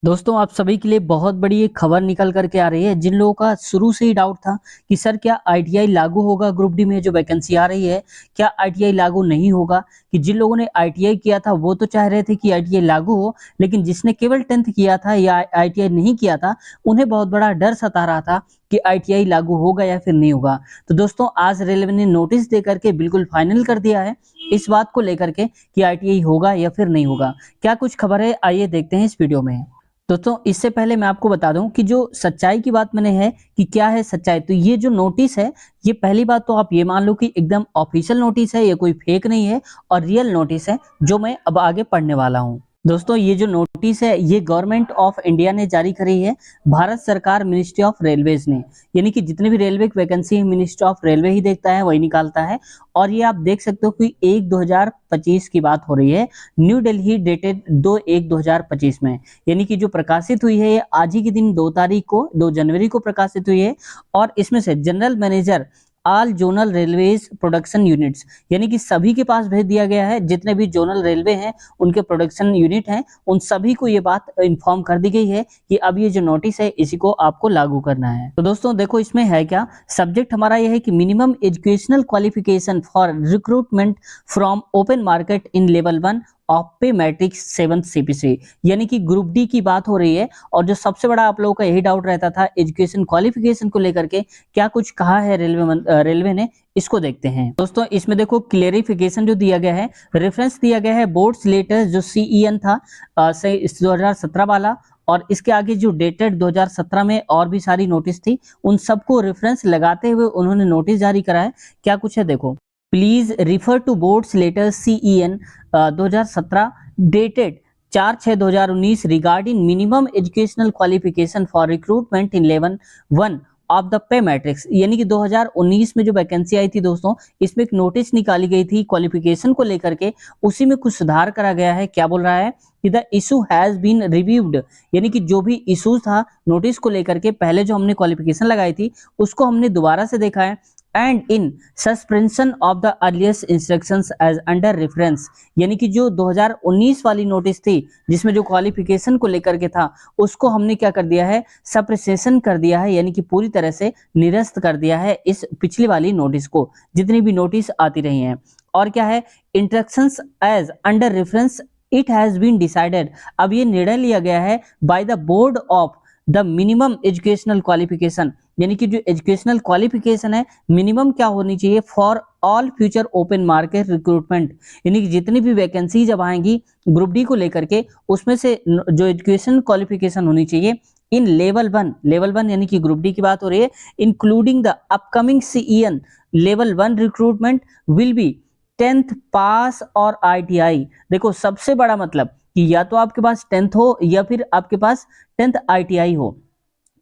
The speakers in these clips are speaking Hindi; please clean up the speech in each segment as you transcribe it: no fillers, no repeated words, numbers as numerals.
दोस्तों आप सभी के लिए बहुत बड़ी एक खबर निकल कर के आ रही है। जिन लोगों का शुरू से ही डाउट था कि सर क्या आईटीआई लागू होगा ग्रुप डी में जो वैकेंसी आ रही है, क्या आईटीआई लागू नहीं होगा? कि जिन लोगों ने आईटीआई किया था वो तो चाह रहे थे कि आईटीआई लागू हो, लेकिन जिसने केवल 10th किया था या आईटीआई नहीं किया था, उन्हें बहुत बड़ा डर सता रहा था कि आईटीआई लागू होगा या फिर नहीं होगा। तो दोस्तों आज रेलवे ने नोटिस दे करके बिल्कुल फाइनल कर दिया है इस बात को लेकर के कि आईटीआई होगा या फिर नहीं होगा। क्या कुछ खबर है, आइए देखते हैं इस वीडियो में। दोस्तों इससे पहले मैं आपको बता दूं कि जो सच्चाई की बात मैंने है कि क्या है सच्चाई, तो ये जो नोटिस है, ये पहली बात तो आप ये मान लो कि एकदम ऑफिशियल नोटिस है, ये कोई फेक नहीं है और रियल नोटिस है जो मैं अब आगे पढ़ने वाला हूं। दोस्तों ये जो नोटिस है ये गवर्नमेंट ऑफ इंडिया ने जारी करी है, भारत सरकार मिनिस्ट्री ऑफ रेलवेज ने। यानी कि जितनी भी रेलवे की वैकेंसी है मिनिस्ट्री ऑफ रेलवे ही देखता है, वही निकालता है। और ये आप देख सकते हो कि 1/2025 की बात हो रही है, न्यू दिल्ली डेटेड 2/1/2025 में। यानी कि जो प्रकाशित हुई है ये आज ही के दिन 2 तारीख को 2 जनवरी को प्रकाशित हुई है। और इसमें से general manager all zonal railways production units, यानी कि सभी के पास भेज दिया गया है। जितने भी जोनल रेलवे हैं उनके प्रोडक्शन यूनिट हैं, उन सभी को ये बात इन्फॉर्म कर दी गई है कि अब ये जो नोटिस है इसी को आपको लागू करना है। तो दोस्तों देखो इसमें है क्या, सब्जेक्ट हमारा ये है कि minimum educational qualification for recruitment from open market in level 1 of पे मैट्रिक्स 7 सीपीसी। यानी कि ग्रुप डी की बात हो रही है। और जो सबसे बड़ा आप लोगों का यही डाउट रहता था एजुकेशन क्वालिफिकेशन को लेकर के, क्या कुछ कहा है रेलवे ने, इसको देखते हैं। दोस्तों इसमें देखो क्लेरिफिकेशन जो दिया गया है, रेफरेंस दिया गया है बोर्ड्स लेटेस्ट जो सीईएन था 2017 वाला, और इसके आगे जो डेटेड 2017 में और भी सारी नोटिस थी, उन सबको रेफरेंस लगाते हुए उन्होंने नोटिस जारी करा है। क्या कुछ है देखो, please refer to board's letter CEN 2017 dated 4/6/2019 regarding minimum educational qualification for recruitment in level 1 of the pay matrix. यानी कि 2019 में जो वैकेंसी आई थी दोस्तों, इसमें एक नोटिस निकाली गई थी क्वालिफिकेशन को लेकर के, उसी में कुछ सुधार करा गया है। क्या बोल रहा है कि the issue has been reviewed, यानी कि जो भी इशू था नोटिस को लेकर के, पहले जो हमने क्वालिफिकेशन लगाई थी उसको हमने दोबारा से देखा है, and in suspension of the earliest instructions as under reference. यानी कि जो 2019 वाली नोटिस थी जिसमें जो क्वालिफिकेशन को लेकर के था, उसको हमने क्या कर दिया है, सप्रेसेशन कर दिया है, यानी कि पूरी तरह से निरस्त कर दिया है इस पिछली वाली नोटिस को, जितनी भी नोटिस आती रही हैं। और क्या है, instructions as under reference it has been decided, अब ये निर्णय लिया गया है by the board of the minimum educational qualification. यानी कि जो एजुकेशनल क्वालिफिकेशन है मिनिमम क्या होनी चाहिए for all future open market recruitment. यानी कि जितनी भी वैकेंसी जब आएंगी ग्रुप डी को लेकर के, उसमें से जो एजुकेशन क्वालिफिकेशन होनी चाहिए इन लेवल 1 यानी कि ग्रुप डी की बात हो रही है, including the upcoming CEN level 1 recruitment will be 10th पास और आईटीआई। देखो सबसे बड़ा मतलब कि या तो आपके पास 10th हो या फिर आपके पास 10th आईटीआई हो,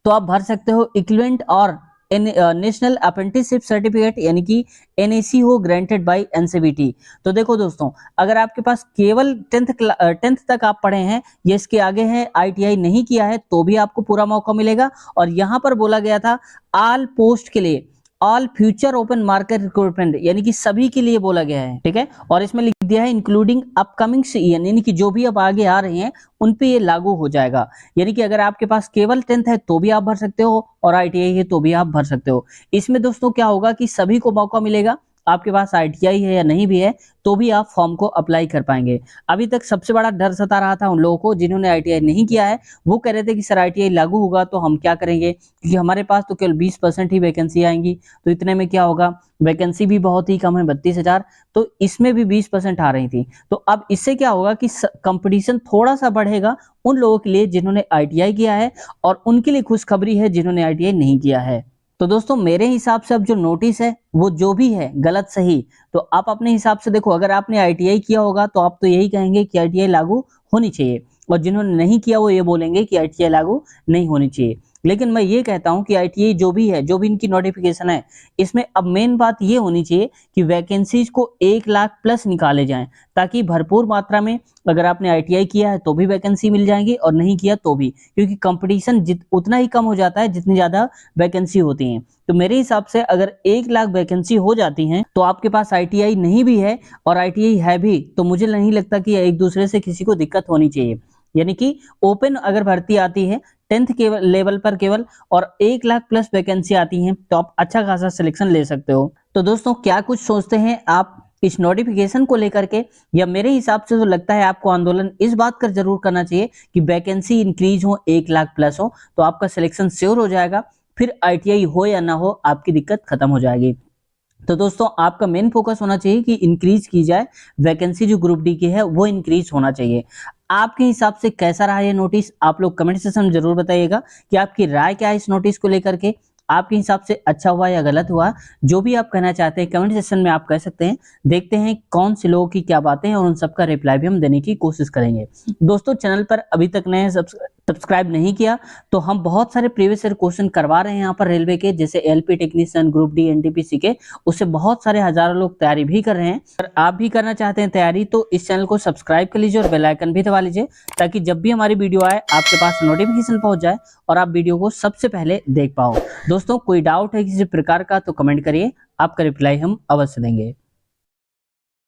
तो आप भर सकते हो इक्विवेलेंट और नेशनल अप्रेंटिसशिप सर्टिफिकेट, यानी कि एनएसी हो ग्रांटेड बाय एनसीबीटी। तो देखो दोस्तों, अगर आपके पास केवल 10th तक आप पढ़े हैं या इसके आगे है आईटीआई नहीं किया है, तो भी आपको पूरा मौका मिलेगा। और यहाँ पर बोला गया था ऑल पोस्ट के लिए, all future open market recruitment, यानी कि सभी के लिए बोला गया है, ठीक है। और इसमें लिख दिया है इंक्लूडिंग अपकमिंग सीईएन, यानी कि जो भी अब आगे आ रहे हैं उन पे ये लागू हो जाएगा। यानी कि अगर आपके पास केवल 10th है तो भी आप भर सकते हो, और आईटीआई है तो भी आप भर सकते हो। इसमें दोस्तों क्या होगा कि सभी को मौका मिलेगा, आपके पास आईटीआई है या नहीं भी है तो भी आप फॉर्म को अप्लाई कर पाएंगे। अभी तक सबसे बड़ा डर सता रहा था उन लोगों को जिन्होंने आईटीआई नहीं किया है, वो कह रहे थे कि सर आईटीआई लागू होगा तो हम क्या करेंगे, क्योंकि हमारे पास तो केवल 20% ही वैकेंसी आएंगी, तो इतने में क्या होगा, वैकेंसी भी बहुत ही कम है 32,000, तो इसमें भी 20% आ रही थी। तो अब इससे क्या होगा कि कंपटीशन थोड़ा सा बढ़ेगा उन लोगों के लिए जिन्होंने आईटीआई किया है, और उनके लिए खुशखबरी है जिन्होंने आईटीआई नहीं किया है। तो दोस्तों मेरे हिसाब से अब जो नोटिस है वो जो भी है गलत सही, तो आप अपने हिसाब से देखो। अगर आपने आईटीआई किया होगा तो आप तो यही कहेंगे कि आईटीआई लागू होनी चाहिए, और जिन्होंने नहीं किया वो ये बोलेंगे कि आईटीआई लागू नहीं होनी चाहिए। लेकिन मैं ये कहता हूं कि आईटीआई जो भी है, जो भी इनकी नोटिफिकेशन है, इसमें अब मेन बात ये होनी चाहिए कि वैकेंसीज को 1 लाख प्लस निकाले जाएं, ताकि भरपूर मात्रा में, अगर आपने आईटीआई किया है तो भी वैकेंसी मिल जाएंगी और नहीं किया तो भी, क्योंकि कंपटीशन उतना ही कम हो जाता है जितनी ज्यादा वैकेंसी होती है। तो मेरे हिसाब से अगर 1 लाख वैकेंसी हो जाती हैं तो आपके पास आईटीआई नहीं भी है और आईटीआई है भी, तो मुझे नहीं लगता कि एक दूसरे से किसी को दिक्कत होनी चाहिए। यानी कि ओपन अगर भर्ती आती है 10th के लेवल पर केवल और 1 लाख प्लस वैकेंसी आती हैं तो आप अच्छा खासा सिलेक्शन ले सकते हो। तो दोस्तों क्या कुछ सोचते हैं आप इस नोटिफिकेशन को लेकर के, या मेरे हिसाब से तो लगता है आपको आंदोलन इस बात का जरूर करना चाहिए कि वैकेंसी इंक्रीज हो 1 लाख प्लस हो तो आपका सिलेक्शन श्योर हो जाएगा, फिर आईटीआई हो या ना हो आपकी दिक्कत खत्म हो जाएगी। तो दोस्तों आपका मेन फोकस होना चाहिए कि इंक्रीज की जाए वैकेंसी, जो ग्रुप डी की है वो इंक्रीज होना चाहिए। आपके हिसाब से कैसा रहा ये नोटिस, आप लोग कमेंट सेक्शन में जरूर बताइएगा कि आपकी राय क्या है इस नोटिस को लेकर के, आपके हिसाब से अच्छा हुआ या गलत हुआ। जो भी आप कहना चाहते हैं कमेंट सेक्शन में आप कह सकते हैं। देखते हैं कौन से लोगों की क्या बातें हैं और उन सबका रिप्लाई भी हम देने की कोशिश करेंगे। दोस्तों चैनल पर अभी तक नए सब्सक्राइब नहीं किया तो हम बहुत सारे प्रीवियस ईयर क्वेश्चन करवा रहे हैं यहाँ पर रेलवे के, जैसे LP technician, group D, NTPC के, उससे बहुत सारे हजारों लोग तैयारी भी कर रहे हैं। अगर आप भी करना चाहते हैं तैयारी तो इस चैनल को सब्सक्राइब कर लीजिए और बेल आइकन भी दबा लीजिए, ताकि जब भी हमारी वीडियो आए आपके पास नोटिफिकेशन पहुंच जाए और आप वीडियो को सबसे पहले देख पाओ। दोस्तों कोई डाउट है किसी प्रकार का तो कमेंट करिए, आपका रिप्लाई हम अवश्य देंगे।